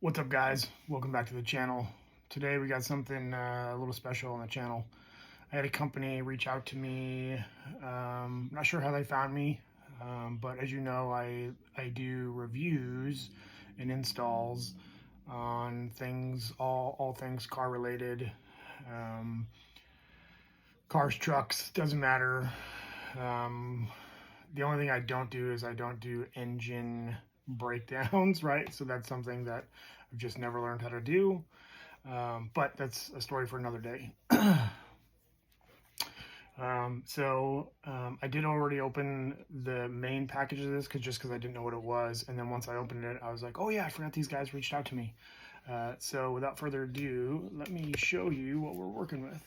What's up, guys? Welcome back to the channel. Today we got something a little special on the channel. I had a company reach out to me. Not sure how they found me, but as you know, I do reviews and installs on things, all things car related. Cars, trucks, doesn't matter. The only thing I don't do is I don't do engine breakdowns, right? So that's something that I've just never learned how to do. But that's a story for another day. I did already open the main package of this because I didn't know what it was. And then once I opened it, I was like, oh yeah, I forgot these guys reached out to me. So without further ado, let me show you what we're working with.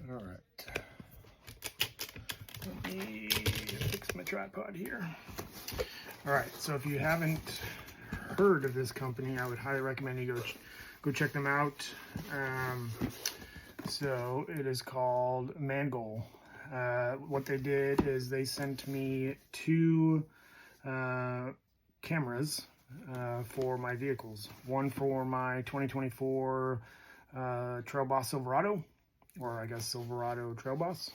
All right. Let me fix my tripod here. All right, so if you haven't heard of this company, I would highly recommend you go check them out. So it is called Mangoal. What they did is they sent me two cameras for my vehicles. One for my 2024 Trail Boss Silverado, or I guess Silverado Trail Boss.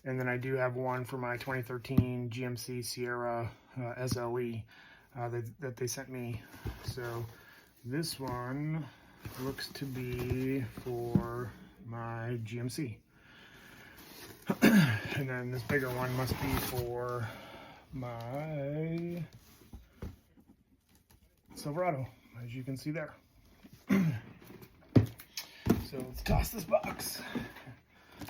And then I do have one for my 2013 GMC Sierra SLE that they sent me. So this one looks to be for my GMC. And then this bigger one must be for my Silverado, as you can see there. So let's toss this box.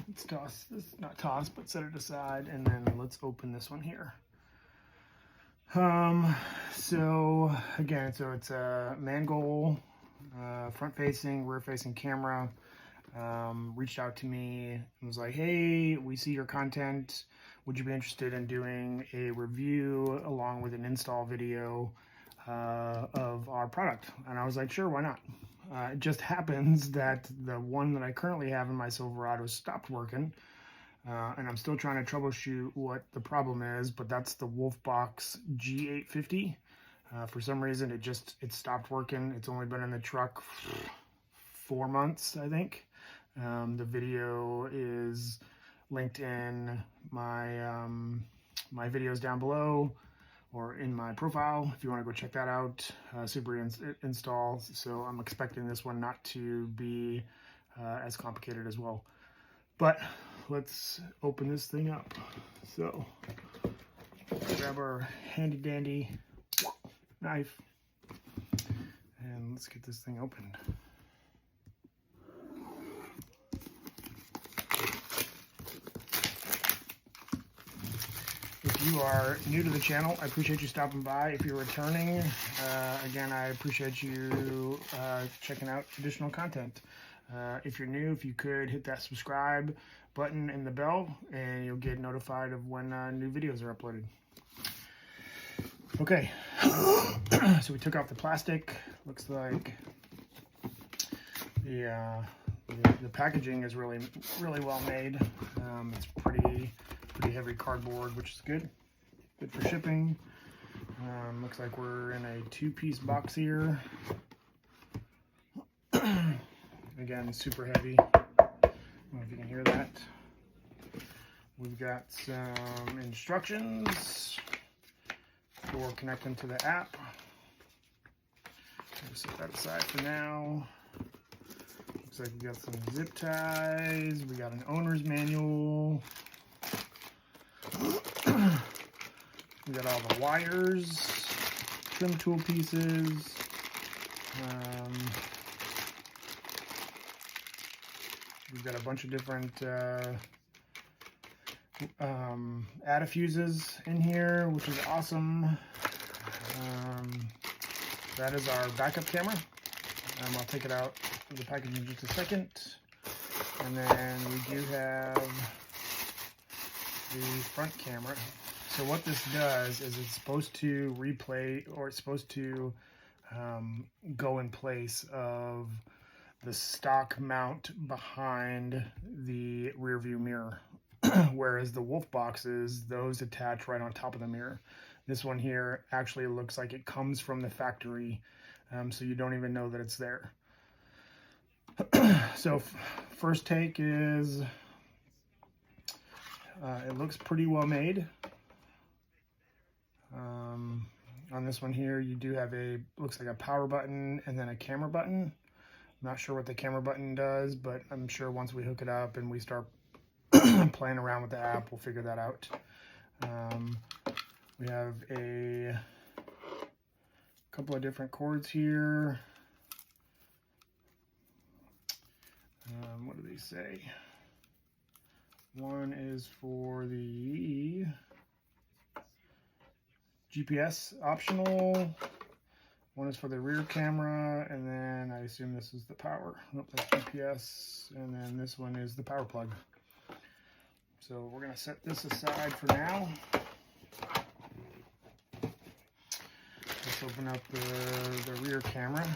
Let's toss this, not toss, but set it aside, and then let's open this one here. So again, so it's a Mangoal front-facing, rear-facing camera. Reached out to me and was like, hey, we see your content. Would you be interested in doing a review along with an install video of our product? And I was like, sure, why not? It just happens that the one that I currently have in my Silverado stopped working, and I'm still trying to troubleshoot what the problem is, but that's the Wolfbox G850. For some reason, it stopped working. It's only been in the truck 4 months, I think. The video is linked in my my videos down below, or in my profile if you want to go check that out. Super install. So I'm expecting this one not to be as complicated as well. But let's open this thing up. So grab our handy dandy knife and let's get this thing opened. If you are new to the channel, I appreciate you stopping by. If you're returning, again, I appreciate you checking out additional content. If you're new, if you could hit that subscribe button and the bell, and you'll get notified of when new videos are uploaded. Okay, so we took off the plastic. Looks like the packaging is really well made. It's pretty heavy cardboard, which is good for shipping. Looks like we're in a 2-piece box here. Again, super heavy. I don't know if you can hear that. We've got some instructions for connecting to the app. I'll set that aside for now. Looks like we got some zip ties. We got an owner's manual. We got all the wires, trim tool pieces, we've got a bunch of different addifuses in here, which is awesome. That is our backup camera. I'll take it out of the package in just a second. And then we do have the front camera. So what this does is it's supposed to replay, or it's supposed to go in place of the stock mount behind the rear view mirror. Whereas the Wolf boxes, those attach right on top of the mirror. This one here actually looks like it comes from the factory, so you don't even know that it's there. So first take is, it looks pretty well made. On this one here, you do have looks like a power button and then a camera button. I'm not sure what the camera button does, but I'm sure once we hook it up and we start playing around with the app, we'll figure that out. We have a couple of different cords here. What do they say? One is for the GPS optional, one is for the rear camera, and then I assume this is the power. Nope, that's GPS, and then this one is the power plug. So we're going to set this aside for now. Let's open up the rear camera.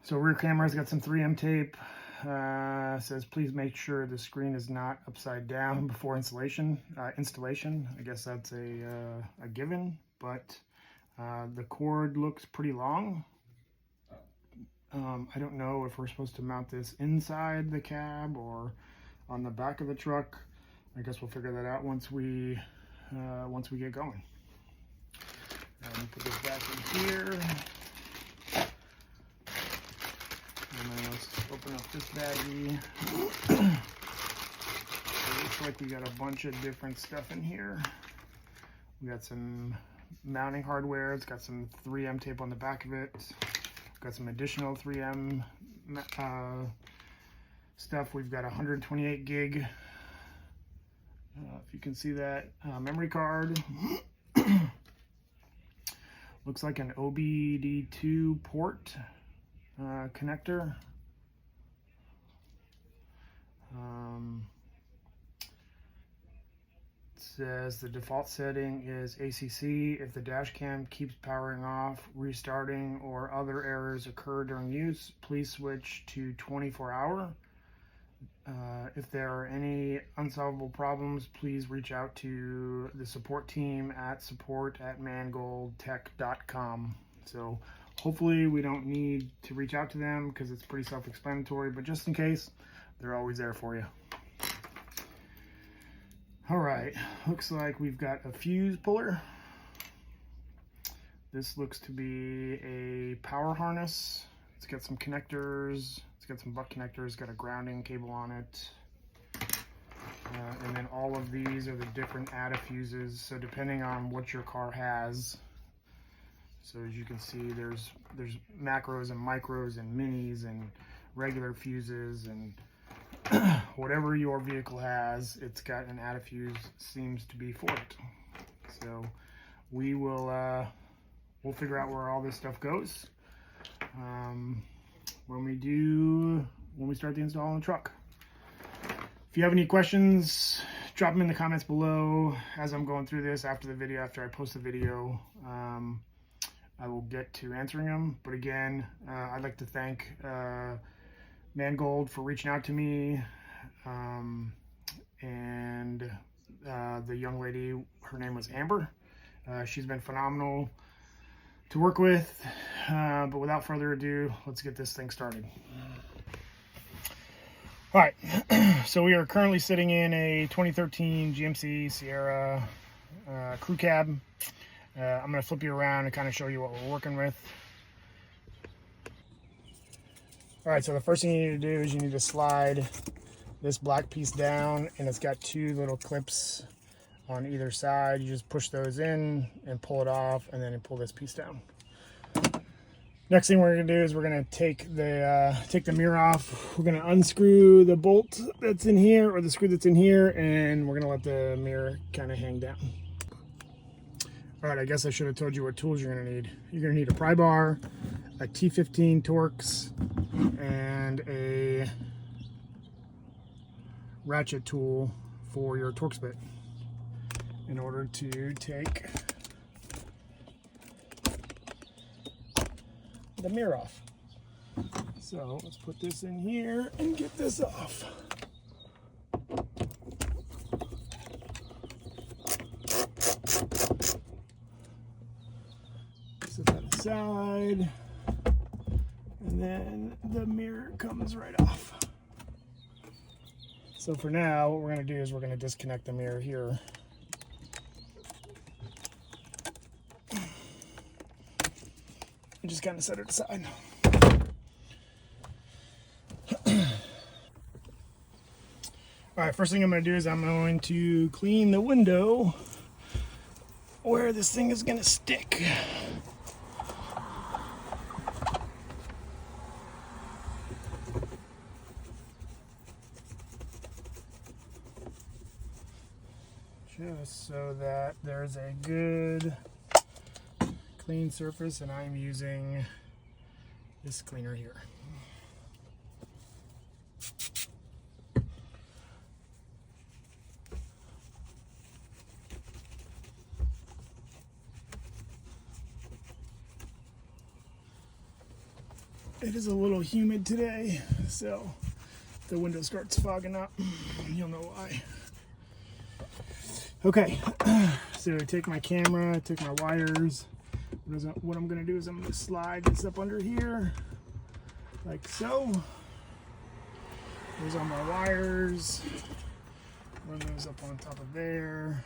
So rear camera's got some 3M tape. Says please make sure the screen is not upside down before installation. I guess that's a given, but the cord looks pretty long. I don't know if we're supposed to mount this inside the cab or on the back of the truck. I guess we'll figure that out once we get going. Put this back in here. And then let's open up this baggie. It looks like we got a bunch of different stuff in here. We got some mounting hardware. It's got some 3M tape on the back of it. Got some additional 3M stuff. We've got 128 gig. If you can see that, memory card. Looks like an OBD2 port connector. It says the default setting is ACC. If the dash cam keeps powering off, restarting, or other errors occur during use, please switch to 24-hour. If there are any unsolvable problems, please reach out to the support team at support@mangoaltech.com. So hopefully we don't need to reach out to them because it's pretty self-explanatory, but just in case, they're always there for you. All right, looks like we've got a fuse puller. This looks to be a power harness. It's got some connectors. It's got some butt connectors, got a grounding cable on it. And then all of these are the different ATA fuses. So depending on what your car has, so as you can see, there's macros and micros and minis and regular fuses, and whatever your vehicle has, it's got an ATA fuse, seems to be for it. So we will we'll figure out where all this stuff goes when we start the install on the truck. If you have any questions, drop them in the comments below as I'm going through this. After the video, after I post the video, I will get to answering them. But again, I'd like to thank Mangoal for reaching out to me, and the young lady, her name was Amber. She's been phenomenal to work with, but without further ado, let's get this thing started. All right, so we are currently sitting in a 2013 GMC Sierra crew cab. I'm going to flip you around and kind of show you what we're working with. All right, so the first thing you need to do is you need to slide this black piece down, and it's got two little clips on either side. You just push those in and pull it off, and then you pull this piece down. Next thing we're going to do is we're going to take the mirror off. We're going to unscrew the bolt that's in here, or the screw that's in here, and we're going to let the mirror kind of hang down. All right, I guess I should have told you what tools you're going to need. You're going to need a pry bar, a T15 Torx, and a ratchet tool for your Torx bit in order to take the mirror off. So let's put this in here and get this off. Set that aside. And then the mirror comes right off. So for now, what we're going to do is we're going to disconnect the mirror here. And just kind of set it aside. All right, first thing I'm going to do is I'm going to clean the window where this thing is going to stick. Just so that there's a good clean surface, and I'm using this cleaner here. It is a little humid today, so if the window starts fogging up, you'll know why. Okay, so take my camera, take my wires. What I'm going to do is I'm going to slide this up under here, like so. Those are my wires. Run those up on top of there.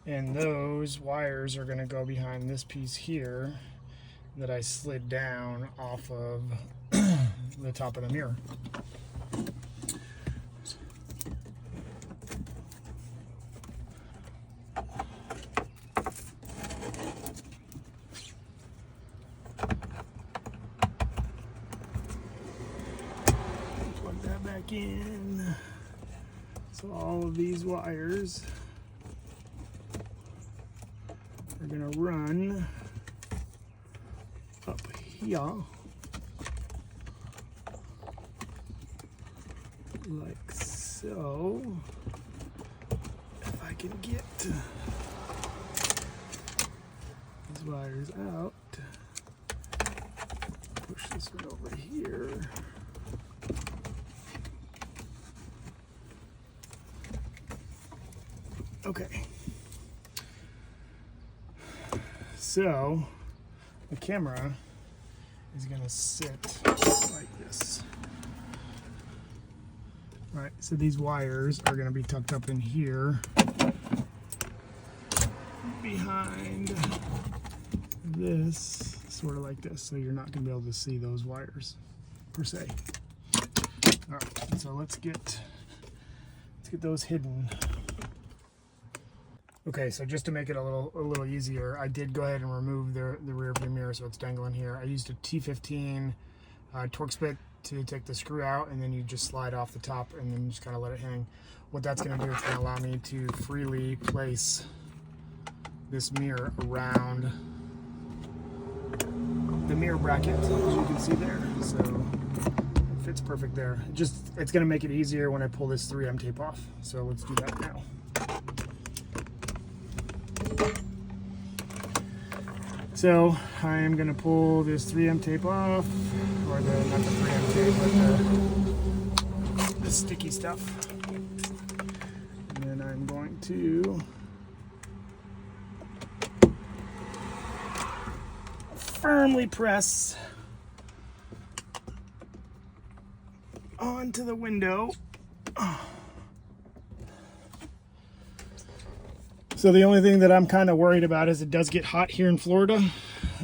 And those wires are going to go behind this piece here that I slid down off of the top of the mirror. Plug that back in. So all of these wires are going to run up here like so. If I can get these wires out, push this one over here. Okay, so the camera is going to sit like this. All right, so these wires are going to be tucked up in here behind this, sort of like this, so you're not going to be able to see those wires per se. All right, so let's get those hidden. Okay, so just to make it a little easier, I did go ahead and remove the rear view mirror, so it's dangling here. I used a T15 Torx bit to take the screw out, and then you just slide off the top and then just kind of let it hang. What that's going to do is going to allow me to freely place this mirror around the mirror bracket, as you can see there. So it fits perfect there. It's going to make it easier when I pull this 3M tape off. So let's do that now. So I am going to pull this 3M tape off, or not the 3M tape, but the sticky stuff. And then I'm going to firmly press onto the window. So the only thing that I'm kind of worried about is it does get hot here in Florida.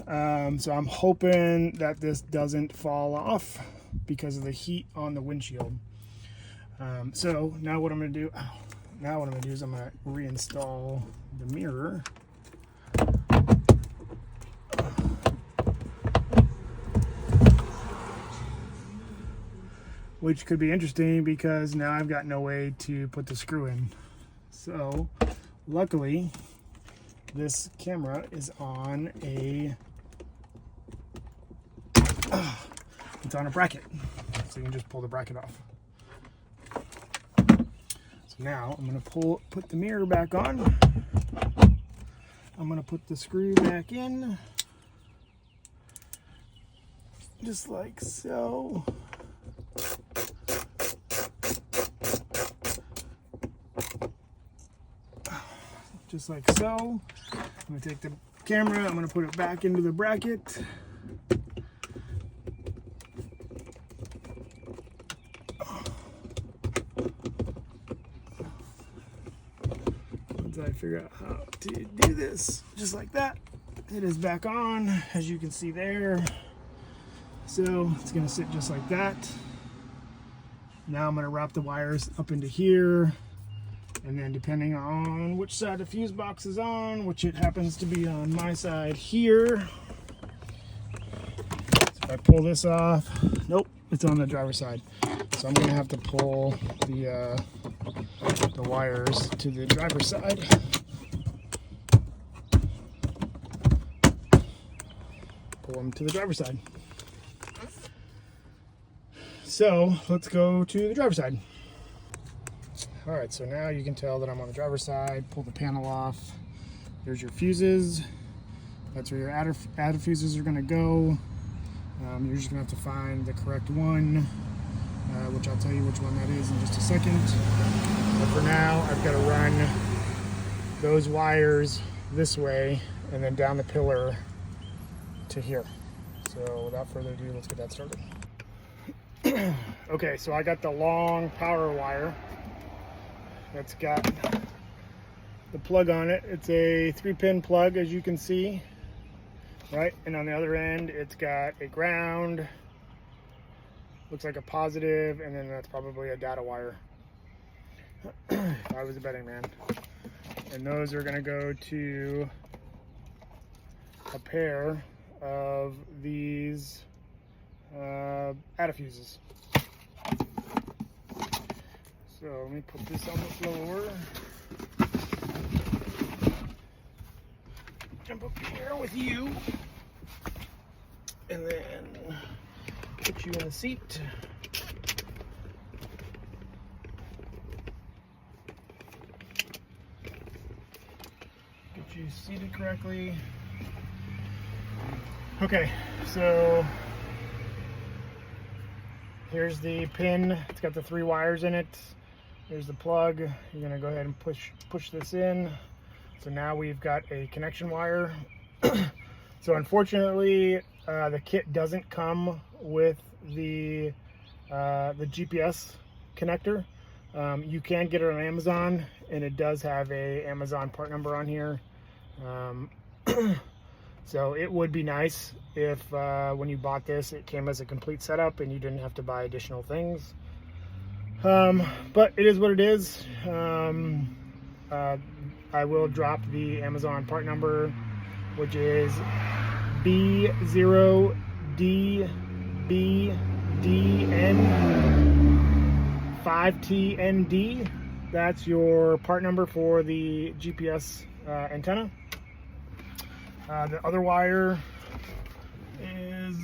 So I'm hoping that this doesn't fall off because of the heat on the windshield. So now what I'm going to do, is I'm going to reinstall the mirror. Which could be interesting because now I've got no way to put the screw in. So luckily, this camera is on it's on a bracket, so you can just pull the bracket off. So now I'm going to put the mirror back on. I'm going to put the screw back in. just like so. Just like so. I'm gonna take the camera, I'm gonna put it back into the bracket. Once I figure out how to do this, just like that, it is back on, as you can see there. So it's gonna sit just like that. Now I'm gonna wrap the wires up into here. And then depending on which side the fuse box is on, which it happens to be on my side here. So if I pull this off, nope, it's on the driver's side. So I'm gonna have to pull the wires to the driver's side. Pull them to the driver's side. So let's go to the driver's side. All right, so now you can tell that I'm on the driver's side. Pull the panel off. There's your fuses. That's where your adder fuses are gonna go. You're just gonna have to find the correct one, which I'll tell you which one that is in just a second. But for now, I've gotta run those wires this way and then down the pillar to here. So without further ado, let's get that started. Okay, so I got the long power wire. That's got the plug on it. It's a 3-pin plug, as you can see, right? And on the other end, it's got a ground, looks like a positive, and then that's probably a data wire. If I was a betting man. And those are gonna go to a pair of these adder fuses. So let me put this on the floor. Jump up here with you. And then put you in the seat. Get you seated correctly. Okay, so here's the pin. It's got the 3 wires in it. There's the plug. You're gonna go ahead and push this in. So now we've got a connection wire. So unfortunately, the kit doesn't come with the GPS connector. You can get it on Amazon, and it does have a Amazon part number on here. So it would be nice if when you bought this, it came as a complete setup and you didn't have to buy additional things. But it is what it is. I will drop the Amazon part number, which is B0DBDN5TND. That's your part number for the GPS antenna. The other wire is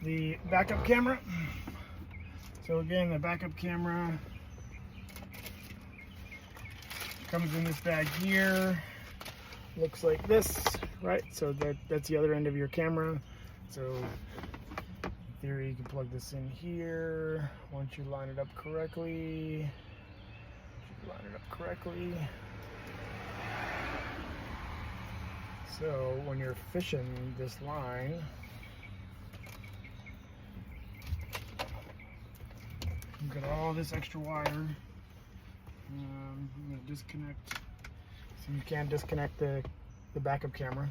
the backup camera. So again, the backup camera comes in this bag here. Looks like this, right? So that's the other end of your camera. So in theory, you can plug this in here once you line it up correctly. So when you're fishing this line, you've got all this extra wire. I'm going to disconnect. So you can't disconnect the backup camera.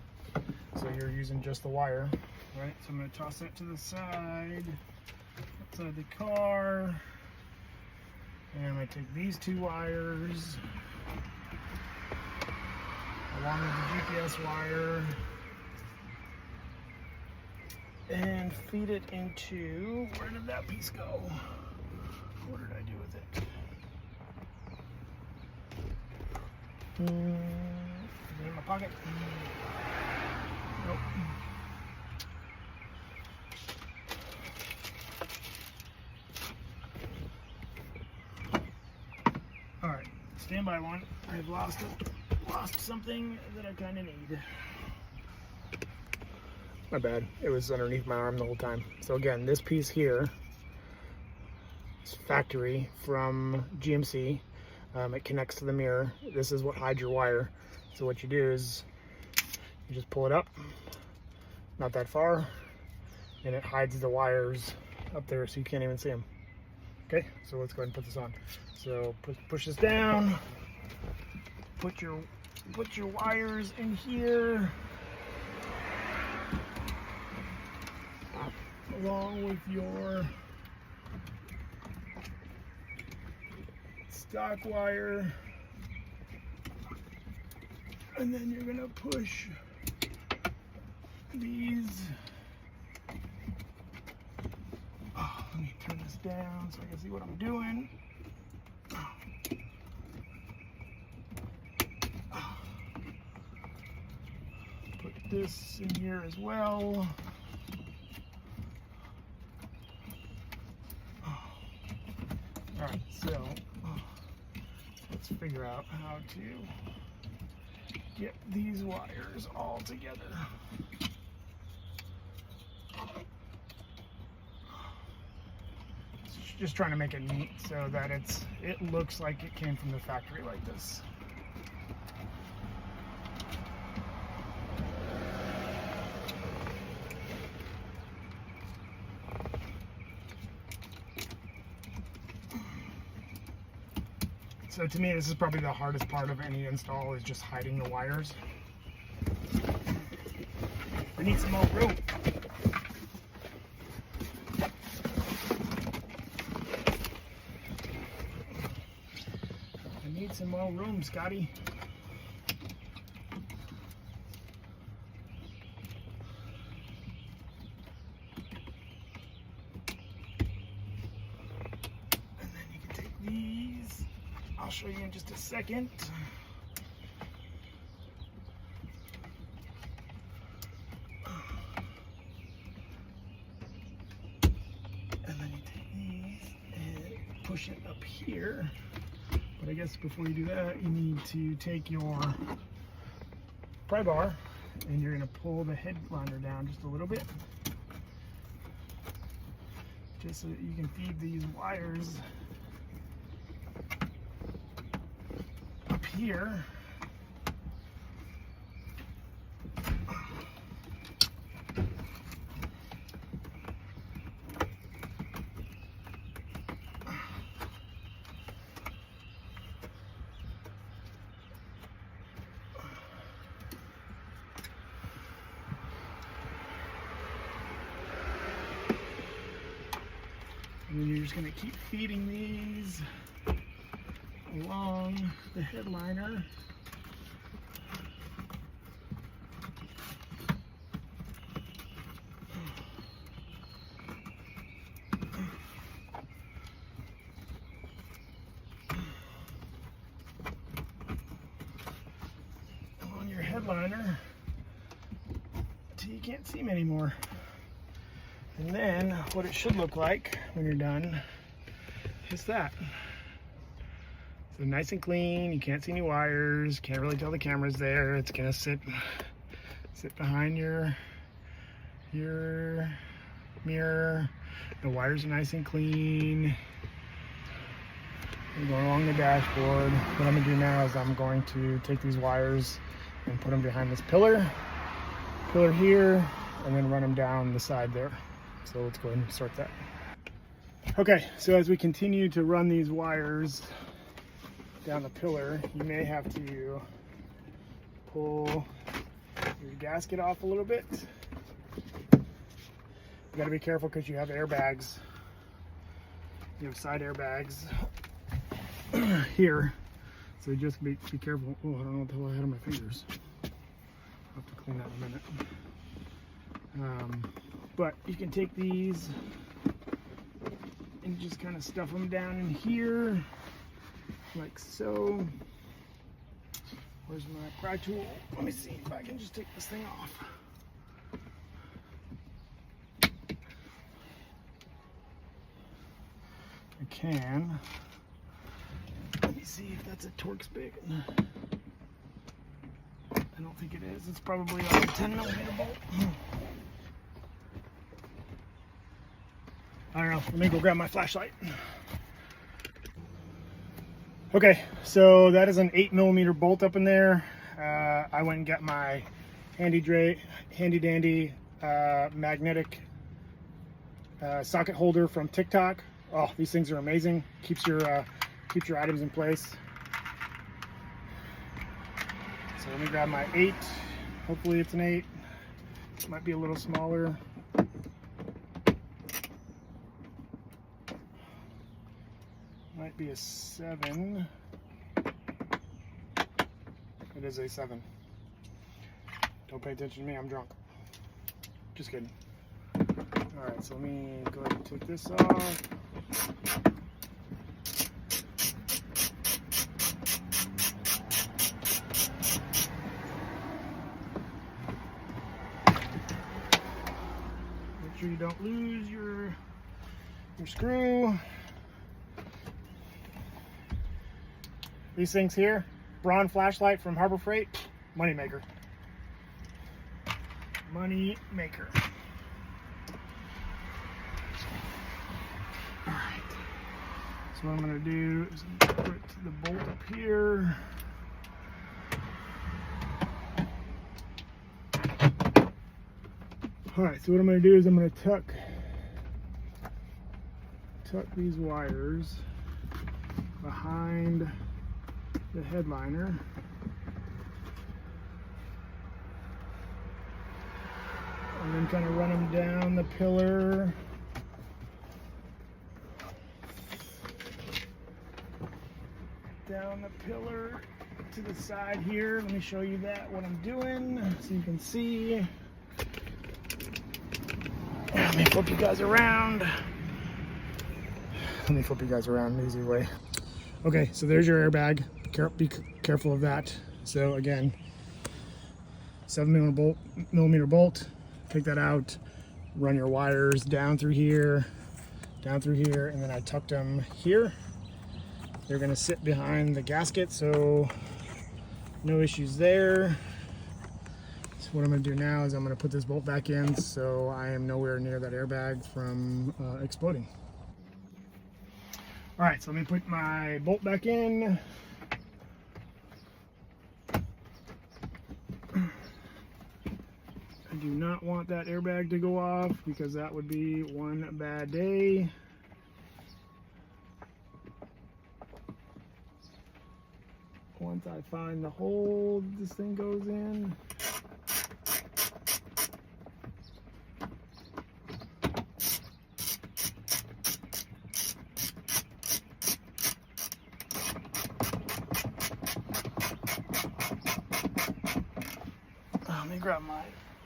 So you're using just the wire, right? So I'm going to toss that to the side, outside the car. And I'm going to take these 2 wires, along with the GPS wire, and feed it into, where did that piece go? What did I do with it? Is it in my pocket? Nope. All right, stand by one. I've lost something that I kind of need. My bad. It was underneath my arm the whole time. So again, this piece here is factory from GMC. It connects to the mirror. This is what hides your wire. So what you do is you just pull it up, not that far, and it hides the wires up there so you can't even see them. Okay, so let's go ahead and put this on. So push this down, put your wires in here, along with your stock wire, and then you're gonna push these. Oh, let me turn this down so I can see what I'm doing. Put this in here as well. Alright, so let's figure out how to get these wires all together. Just trying to make it neat so that it looks like it came from the factory like this. So to me, this is probably the hardest part of any install, is just hiding the wires. I need some more rope. I need some more room, Scotty. And then you can take these. I'll show you in just a second. And then you take these and push it up here. But I guess before you do that, you need to take your pry bar and you're going to pull the headliner down just a little bit, just so that you can feed these wires up here. And then you're just going to keep feeding these along the headliner. Along your headliner until you can't see them anymore. And then what it should look like when you're done is that. So nice and clean, you can't see any wires, can't really tell the camera's there. It's gonna sit behind your mirror. The wires are nice and clean. I'm going along the dashboard. What I'm gonna do now is I'm going to take these wires and put them behind this pillar here, and then run them down the side there. So let's go ahead and start that. Okay, so as we continue to run these wires down the pillar, you may have to pull your gasket off a little bit. You gotta be careful because you have airbags. You have side airbags here. So just be careful. Oh, I don't know what the hell I had on my fingers. I'll have to clean that in a minute. But you can take these and just kind of stuff them down in here, like so. Where's my pry tool? Let me see if I can just take this thing off. I can. Let me see if that's a Torx spigot. I don't think it is. It's probably like a 10mm bolt. I don't know, let me go grab my flashlight. Okay, so that is an 8mm bolt up in there. I went and got my handy dandy magnetic socket holder from TikTok. Oh, these things are amazing. Keeps your items in place. So let me grab my 8. Hopefully it's an 8. It might be a little smaller. Might be a 7. It is a 7. Don't pay attention to me, I'm drunk. Just kidding. Alright, so let me go ahead and take this off. Make sure you don't lose your screw. These things here, Braun flashlight from Harbor Freight, money maker. Money maker. All right. So what I'm going to do is put the bolt up here. All right. So what I'm going to do is I'm going to tuck these wires behind the headliner. And then kind of run them down the pillar. Down the pillar to the side here. Let me show you that, what I'm doing, so you can see. Let me flip you guys around. Let me flip you guys around the easy way. Okay, so there's your airbag. Be careful of that. So again, 7mm bolt. Take that out. Run your wires down through here, and then I tucked them here. They're gonna sit behind the gasket, so no issues there. So what I'm gonna do now is I'm gonna put this bolt back in, so I am nowhere near that airbag from exploding. All right, so let me put my bolt back in. I do not want that airbag to go off because that would be one bad day. Once I find the hole this thing goes in. Let me grab my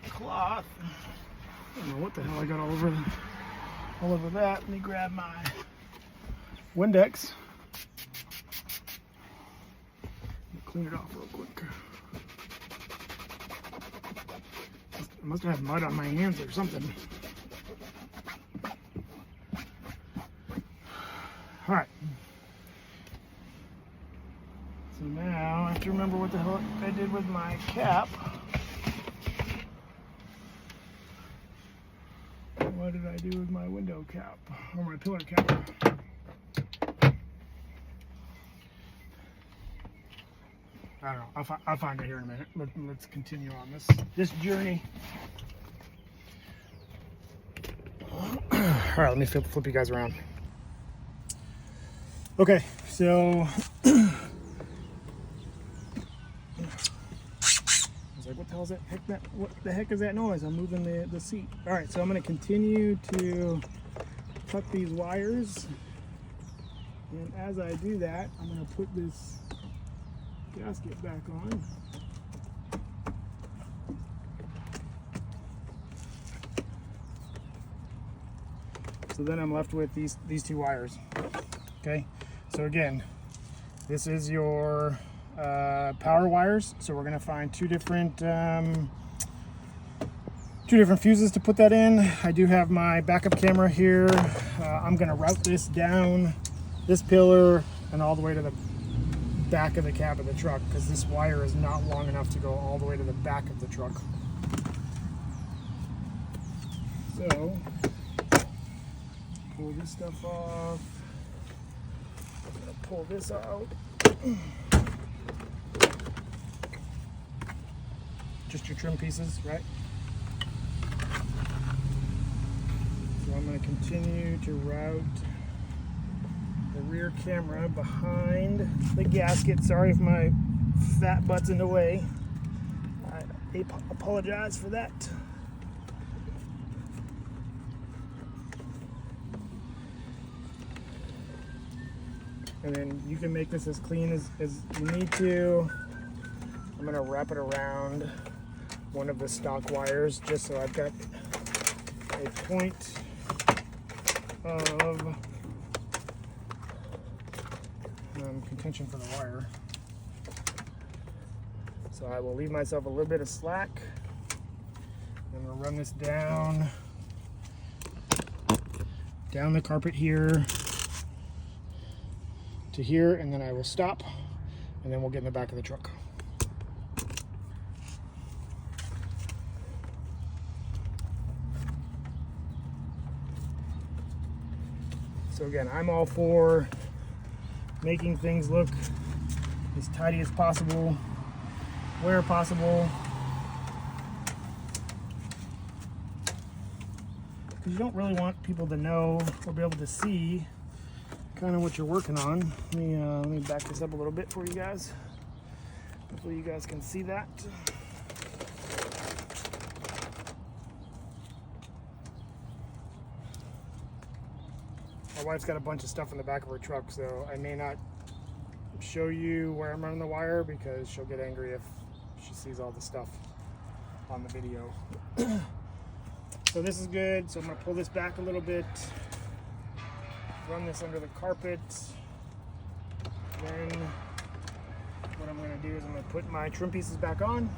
cloth. I don't know what the hell I got all over that. Let me grab my Windex. Clean it off real quick. I must have had mud on my hands or something. All right. So now I have to remember what the hell I did with my cap. What did I do with my window cap or my pillar cap? I don't know. I'll find it here in a minute. Let's continue on this journey. All right, let me flip you guys around. Okay, so I was like, what the hell is that? What the heck is that noise? I'm moving the seat. All right, so I'm going to continue to tuck these wires, and as I do that, I'm going to put this gasket back on. So then I'm left with these two wires. Okay, so again, this is your power wires. So we're gonna find two different fuses to put that in. I do have my backup camera here. I'm gonna route this down this pillar and all the way to the back of the cab of the truck, because this wire is not long enough to go all the way to the back of the truck. So pull this stuff off. I'm gonna pull this out. Just your trim pieces, right? So I'm gonna continue to route the rear camera behind the gasket. Sorry if my fat butt's in the way. I apologize for that. And then you can make this as clean as you need to. I'm gonna wrap it around one of the stock wires just so I've got a point of contention for the wire. So I will leave myself a little bit of slack. I'm gonna run this down the carpet here to here, and then I will stop, and then we'll get in the back of the truck. So again, I'm all for making things look as tidy as possible, where possible, because you don't really want people to know or be able to see kind of what you're working on. Let me back this up a little bit for you guys. Hopefully you guys can see that. My wife's got a bunch of stuff in the back of her truck, so I may not show you where I'm running the wire because she'll get angry if she sees all the stuff on the video. So this is good. So I'm going to pull this back a little bit, run this under the carpet. Then what I'm going to do is I'm going to put my trim pieces back on.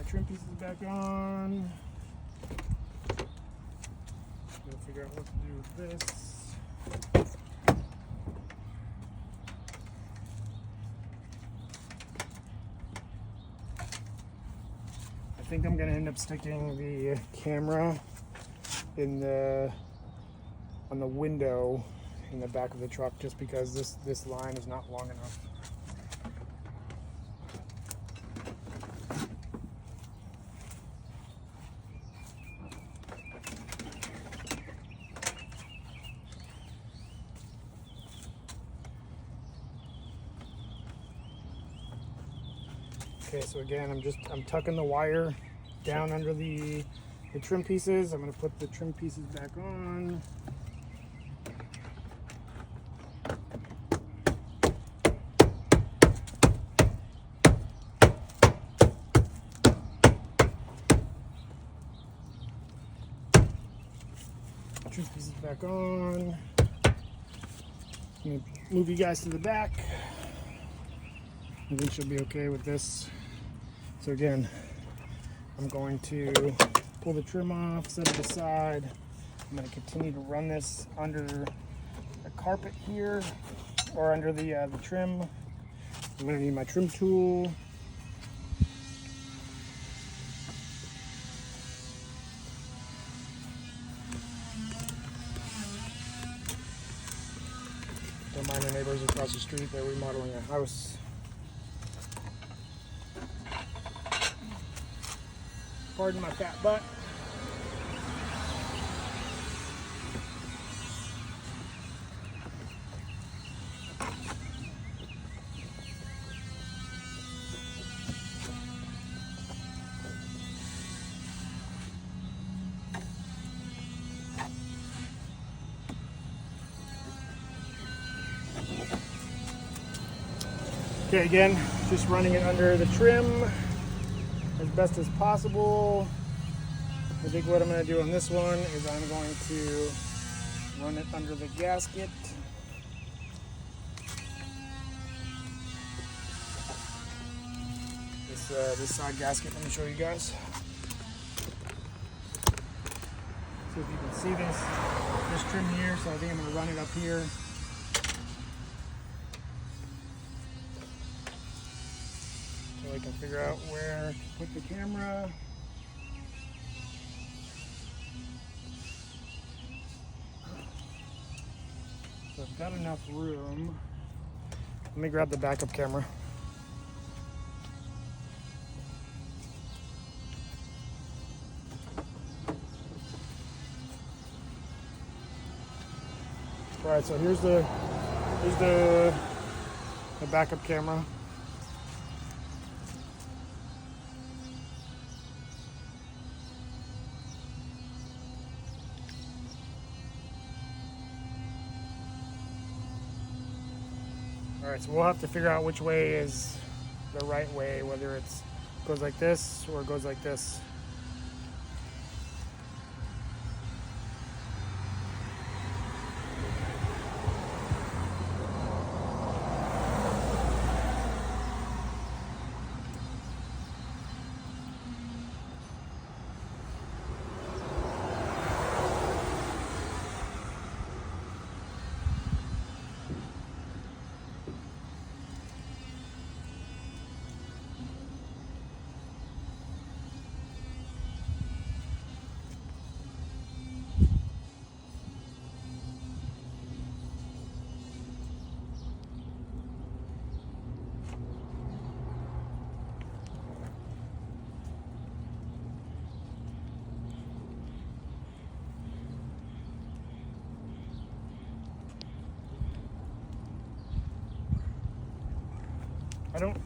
Trim pieces back on. Gotta figure out what to do with this. I think I'm gonna end up sticking the camera on the window in the back of the truck, just because this line is not long enough. Okay, so again, I'm tucking the wire down under the trim pieces. I'm going to put the trim pieces back on. Trim pieces back on. I'm going to move you guys to the back. I think she'll be okay with this. So again, I'm going to pull the trim off, set it aside. I'm going to continue to run this under the carpet here, or under the trim. I'm going to need my trim tool. Don't mind the neighbors across the street, they're remodeling a house. Pardon my fat butt. Okay, again, just running it under the trim as best as possible. I think what I'm going to do on this one is I'm going to run it under the gasket. This side gasket, let me show you guys. So if you can see this trim here, so I think I'm going to run it up here. So I can figure out where to put the camera. So I've got enough room. Let me grab the backup camera. All right, so here's the backup camera. All right, so we'll have to figure out which way is the right way, whether it goes like this or it goes like this.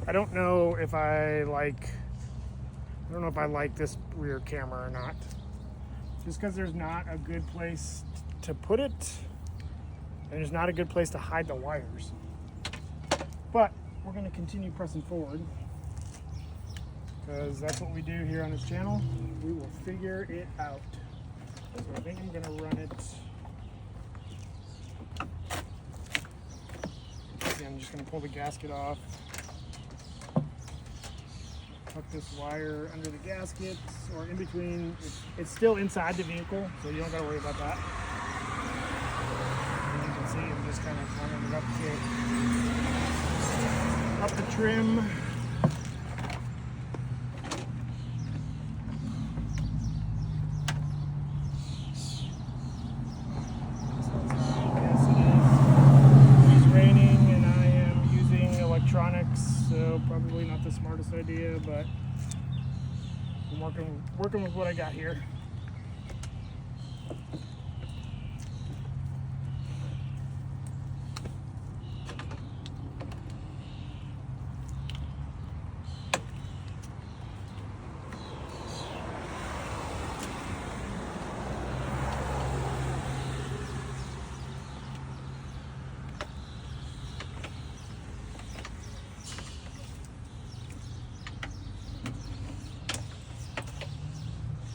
I don't know if I like this rear camera or not. Just because there's not a good place to put it, and there's not a good place to hide the wires. But we're going to continue pressing forward, because that's what we do here on this channel. We will figure it out. So I think I'm going to run it. I'm just going to pull the gasket off. Tuck this wire under the gaskets or in between. It's still inside the vehicle, so you don't got to worry about that. And you can see I'm just kind of running it up the trim. It's raining and I am using electronics, so probably not the smartest idea, but I'm working with what I got here.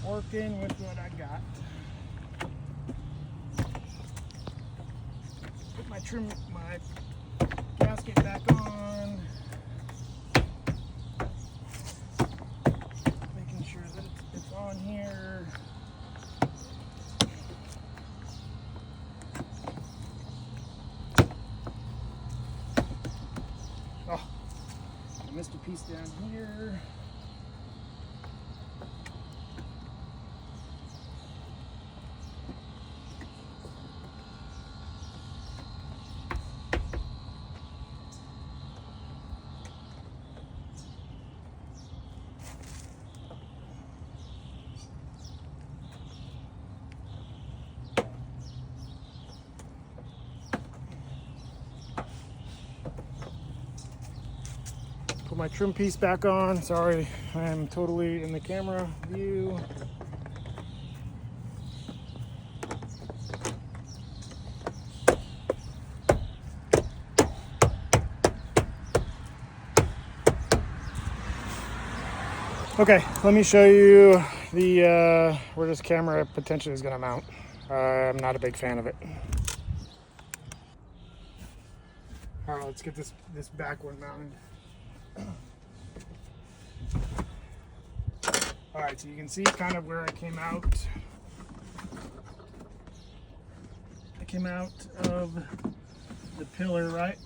Working with what I got. Put my gasket back on. Making sure that it's on here. Oh, I missed a piece down here. Put my trim piece back on. Sorry, I am totally in the camera view. Okay, let me show you the where this camera potentially is going to mount. I'm not a big fan of it. All right, let's get this back one mounted. All right, so you can see kind of where I came out. came out of the pillar, right?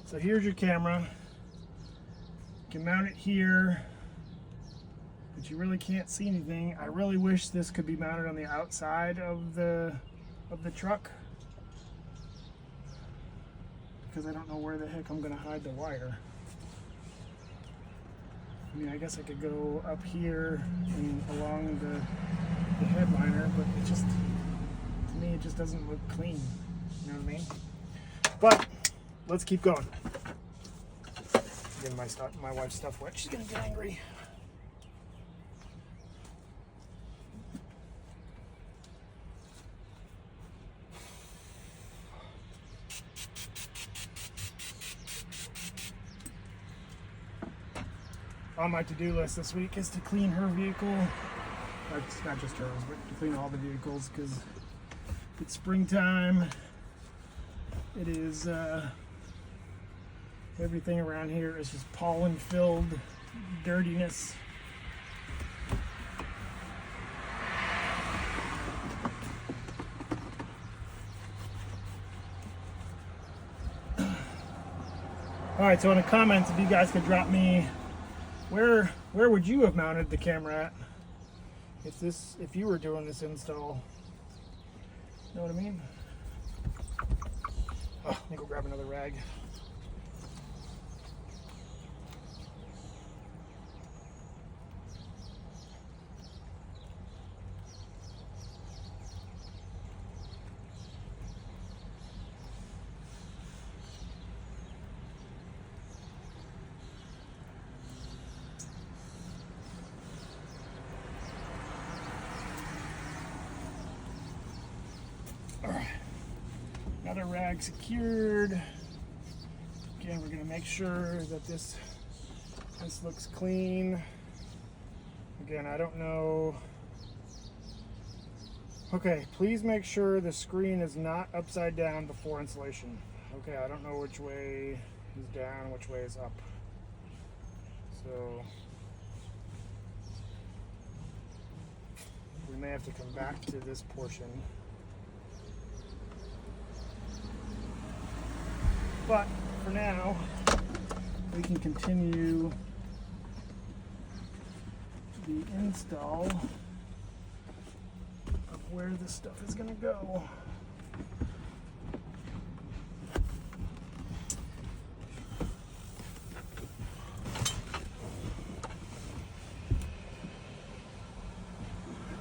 So here's your camera. You can mount it here, but you really can't see anything. I really wish this could be mounted on the outside of the truck, because I don't know where the heck I'm gonna hide the wire. I mean, I guess I could go up here and along the headliner, but it just, to me, it just doesn't look clean. You know what I mean? But let's keep going. Getting my wife's stuff wet. She's gonna get angry. On my to-do list this week is to clean her vehicle. It's not just hers, but to clean all the vehicles, because it's springtime. It is everything around here is just pollen-filled dirtiness. All right, so in the comments, if you guys could drop me where would you have mounted the camera at if you were doing this install? You know what I mean? Oh, let me go grab another rag. Another rag secured. Again, we're going to make sure that this looks clean. Again, I don't know. Okay, please make sure the screen is not upside down before installation. Okay, I don't know which way is down, which way is up. So we may have to come back to this portion. But for now, we can continue the install of where this stuff is going to go.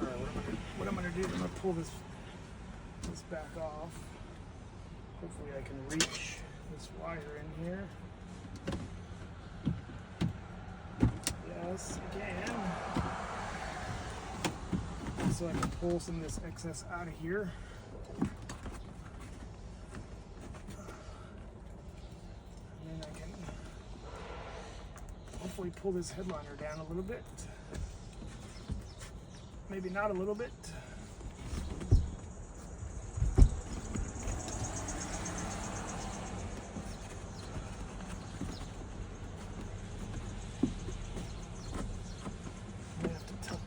All right, what I'm going to do is I'm going to pull this back off. Hopefully I can reach this wire in here. Yes, I can. So I can pull some of this excess out of here. And then I can hopefully pull this headliner down a little bit. Maybe not a little bit.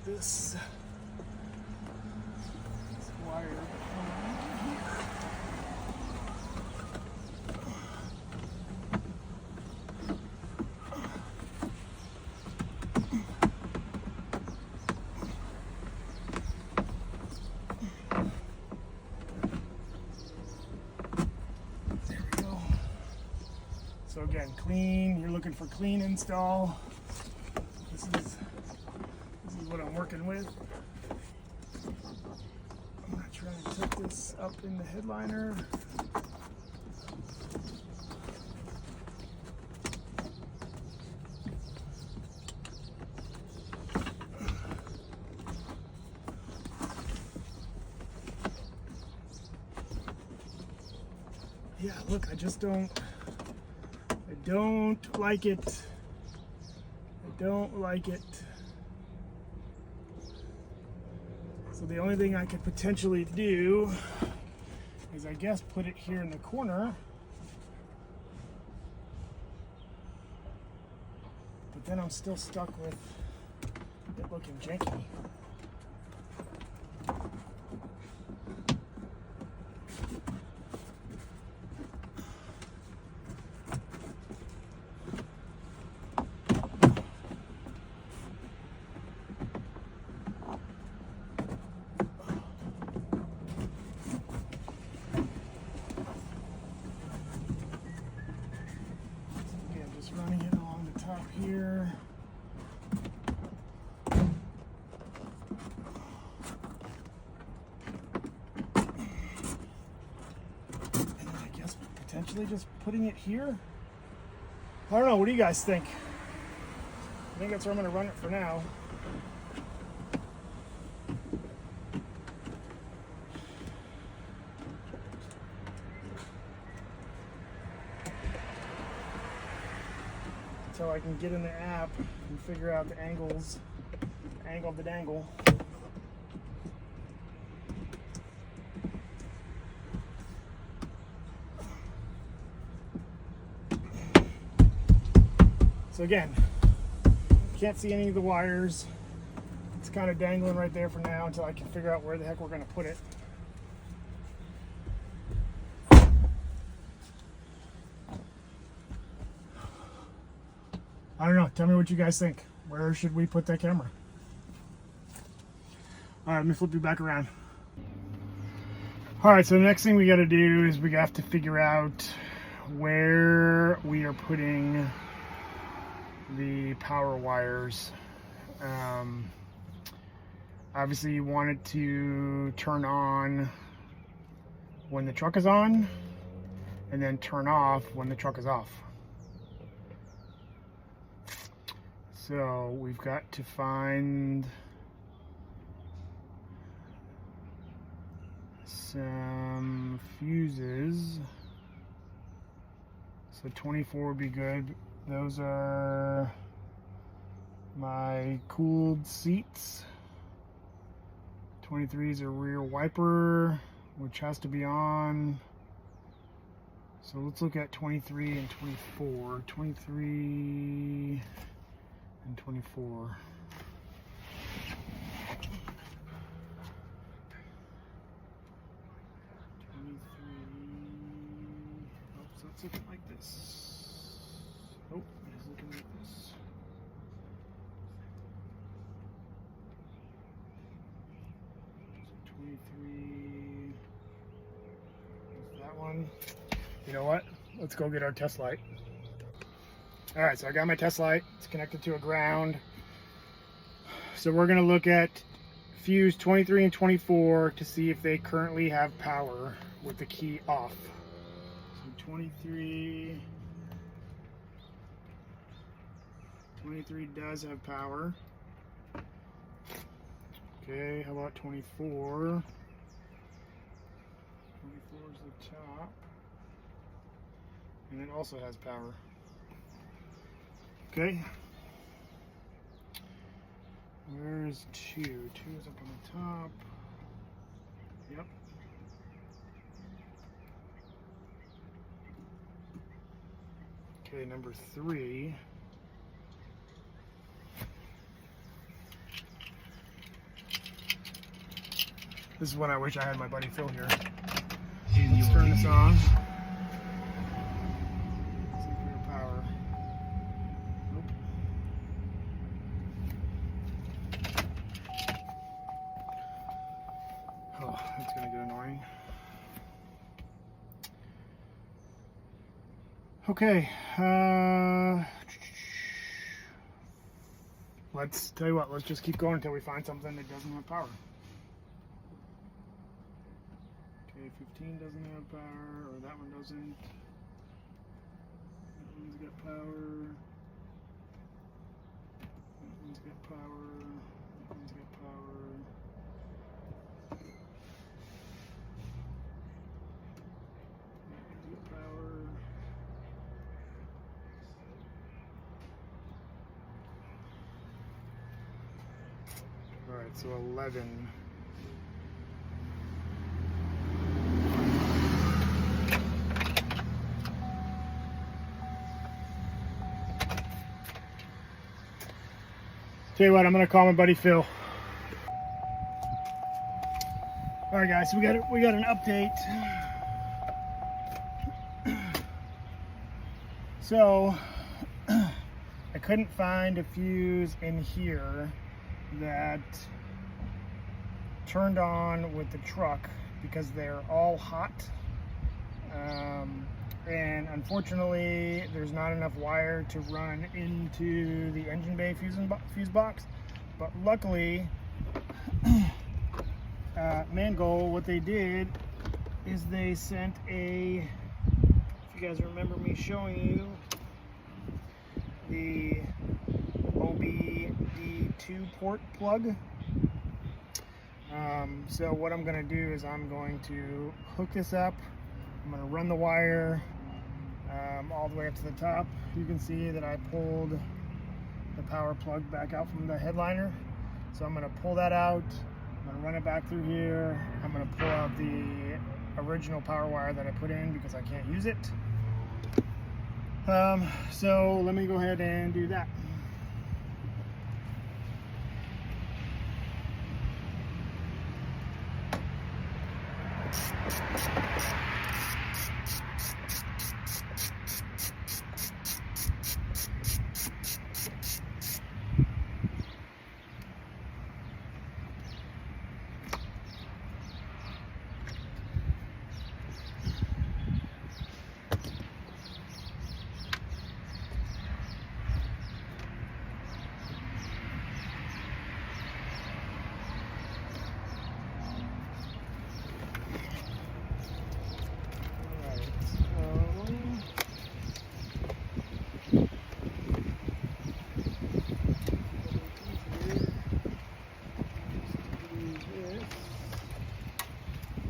This wire here. There we go. So again, clean. You're looking for clean install. This is what I'm working with. I'm not trying to tuck this up in the headliner. Yeah, look, I don't like it. I don't like it. So the only thing I could potentially do is, I guess, put it here in the corner. But then I'm still stuck with it looking janky. potentially just putting it here. I don't know, what do you guys think? I think that's where I'm gonna run it for now. Until I can get in the app and figure out the angles, the angle of the dangle. So again, can't see any of the wires. It's kind of dangling right there for now until I can figure out where the heck we're going to put it. I don't know. Tell me what you guys think. Where should we put that camera? All right, let me flip you back around. All right, so the next thing we got to do is we have to figure out where we are putting the power wires. Obviously you want it to turn on when the truck is on and then turn off when the truck is off. So we've got to find some fuses. So 24 would be good. Those are my cooled seats. 23 is a rear wiper, which has to be on. So let's look at 23 and 24. 23 and 24. So it's looking like this. Oh, it's looking like this. So 23. There's that one. You know what? Let's go get our test light. All right, so I got my test light. It's connected to a ground. So we're gonna look at fuse 23 and 24 to see if they currently have power with the key off. 23 does have power. Okay, how about 24? 24 is the top. And it also has power. Okay. Where's 2? 2 is up on the top. Yep. Okay, number 3. This is when I wish I had my buddy Phil here. Let's turn this on. Let's see if we have power. Nope. Oh, that's gonna get annoying. Okay, let's tell you what, let's just keep going until we find something that doesn't have power. Okay, 15 doesn't have power, or that one doesn't. That one's got power. That one's got power. That one's got power. That one's got power. Alright, so 11. Tell you what, I'm gonna call my buddy Phil. Alright guys, so we got an update. So I couldn't find a fuse in here that turned on with the truck because they're all hot, and unfortunately there's not enough wire to run into the engine bay fuse box. But luckily Mangoal, what they did is they sent a, if you guys remember me showing you the OBD2 port plug. So what I'm going to do is I'm going to hook this up. I'm going to run the wire all the way up to the top. You can see that I pulled the power plug back out from the headliner. So I'm going to pull that out. I'm going to run it back through here. I'm going to pull out the original power wire that I put in because I can't use it. So let me go ahead and do that.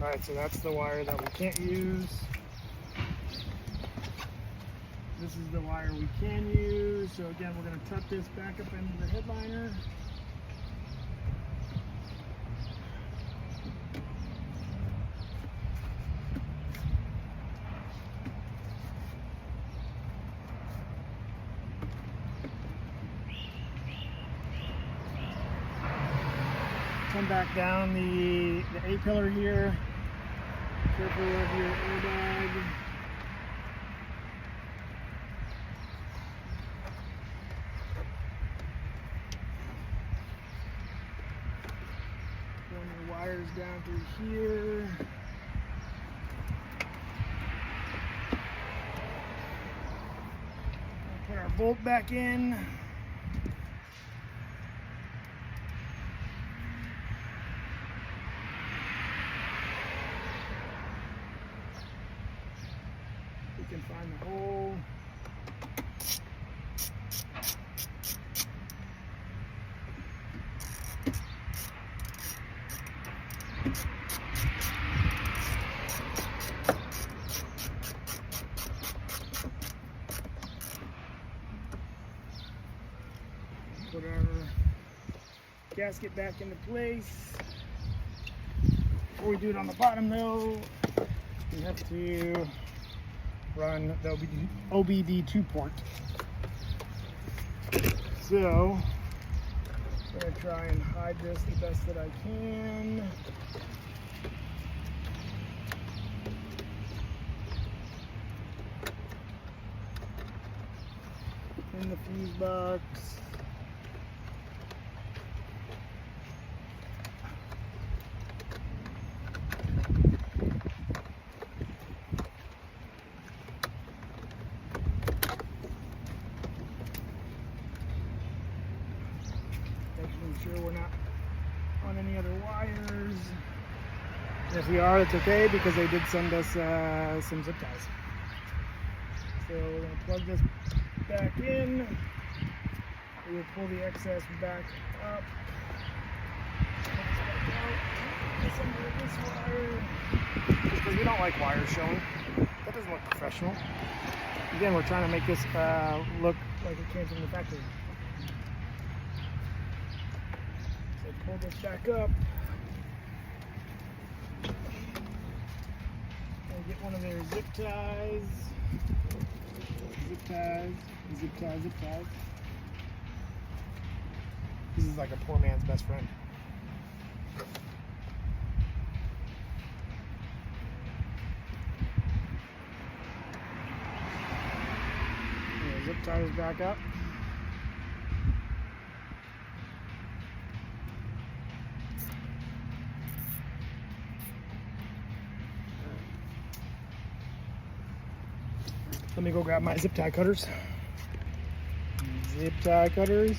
Alright, so that's the wire that we can't use. This is the wire we can use. So again, we're going to tuck this back up into the headliner. Come back down the A-pillar here. Careful of your airbag. Run your wires down through here. Put our bolt back in. We can find the hole. Put our gasket back into place. Before we do it on the bottom though, we have to run the OBD2 port. So I'm going to try and hide this the best that I can. In the fuse box. Making sure we're not on any other wires. If we are, it's okay because they did send us some zip ties. So we're going to plug this back in. We will pull the excess back up. This under this wire. Because we don't like wires showing. That doesn't look professional. Again, we're trying to make this look like it came from the factory. So pull this back up. And get one of their zip ties. Zip ties, zip ties, zip ties. This is like a poor man's best friend. Zip ties back up. Let me go grab my zip tie cutters. Zip tie cutters.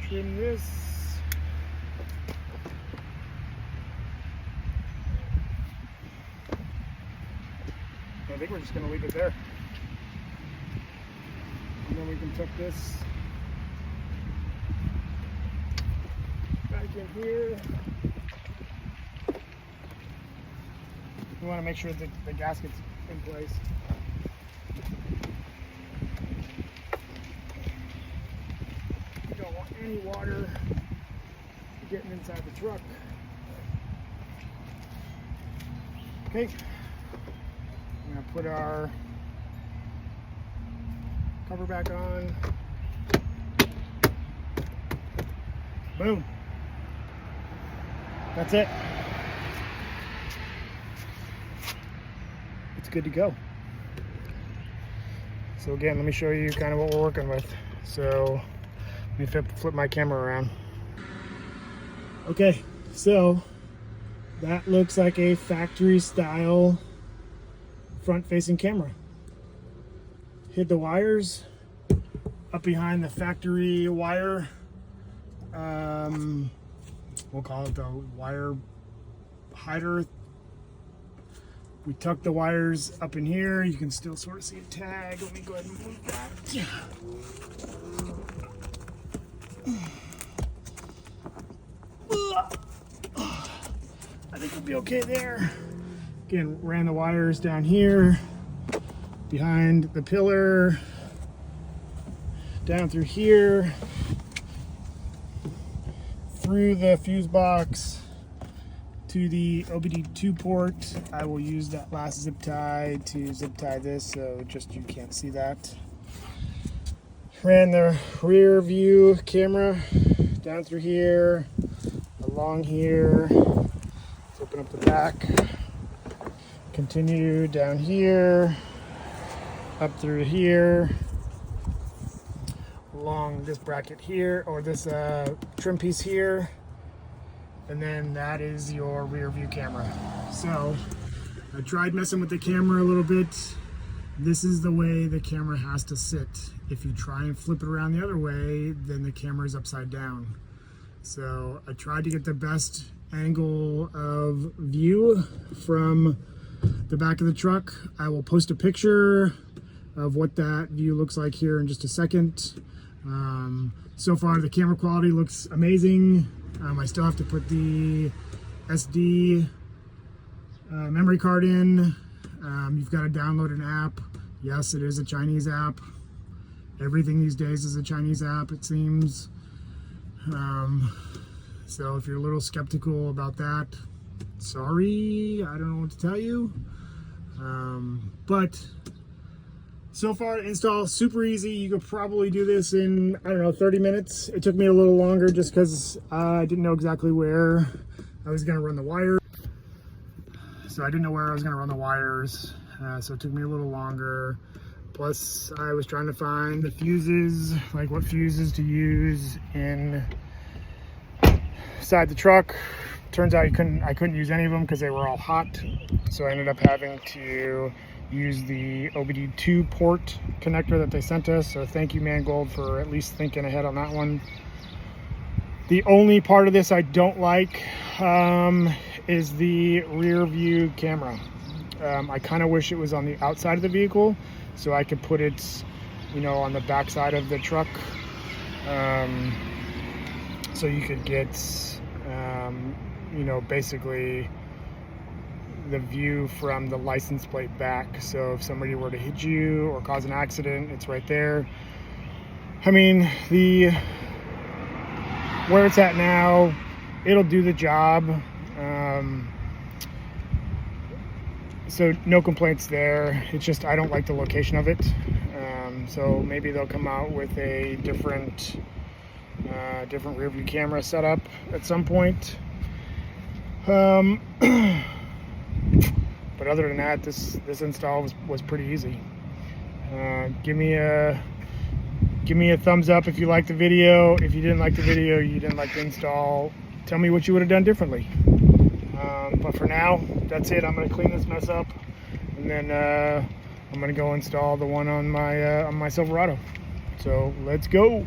Trim this. think we're just going to leave it there. And then we can tuck this back in here. We want to make sure that the gasket's in place. We don't want any water getting inside the truck. Okay, I'm going to put our cover back on. Boom. That's it. It's good to go. So again, let me show you kind of what we're working with. So let me flip my camera around. Okay, so that looks like a factory style front facing camera. Hid the wires up behind the factory wire. We'll call it the wire hider. We tucked the wires up in here. You can still sort of see a tag. Let me go ahead and move that. I think we'll be okay there. Again, ran the wires down here, behind the pillar, down through here, through the fuse box to the OBD2 port. I will use that last zip tie to zip tie this, so just you can't see that. Ran the rear view camera down through here, along here. Let's open up the back. Continue down here, up through here, along this bracket here, or this trim piece here, and then that is your rear view camera. So I tried messing with the camera a little bit. This is the way the camera has to sit. If you try and flip it around the other way, then the camera is upside down. So I tried to get the best angle of view from the back of the truck. I will post a picture of what that view looks like here in just a second. So far the camera quality looks amazing. I still have to put the SD memory card in. You've got to download an app. Yes, it is a Chinese app. Everything these days is a Chinese app, it seems. So if you're a little skeptical about that, sorry, I don't know what to tell you. But so far, install super easy. You could probably do this in, I don't know, 30 minutes. It took me a little longer just because I didn't know exactly where I was going to run the wire. So I didn't know where I was going to run the wires. So it took me a little longer. Plus, I was trying to find the fuses, like what fuses to use inside the truck. Turns out I couldn't use any of them because they were all hot. So I ended up having to use the OBD2 port connector that they sent us. So thank you, Mangoal, for at least thinking ahead on that one. The only part of this I don't like is the rear view camera. I kind of wish it was on the outside of the vehicle so I could put it, you know, on the back side of the truck. So you could get, you know, basically the view from the license plate back. So if somebody were to hit you or cause an accident, it's right there. I mean, where it's at now, it'll do the job. So no complaints there. It's just I don't like the location of it. So maybe they'll come out with a different rear view camera setup at some point. But other than that, this install was pretty easy. Give me a thumbs up if you liked the video. If you didn't like the video, you didn't like the install, tell me what you would have done differently. But for now, that's it. I'm going to clean this mess up, and then I'm going to go install the one on my Silverado. So let's go.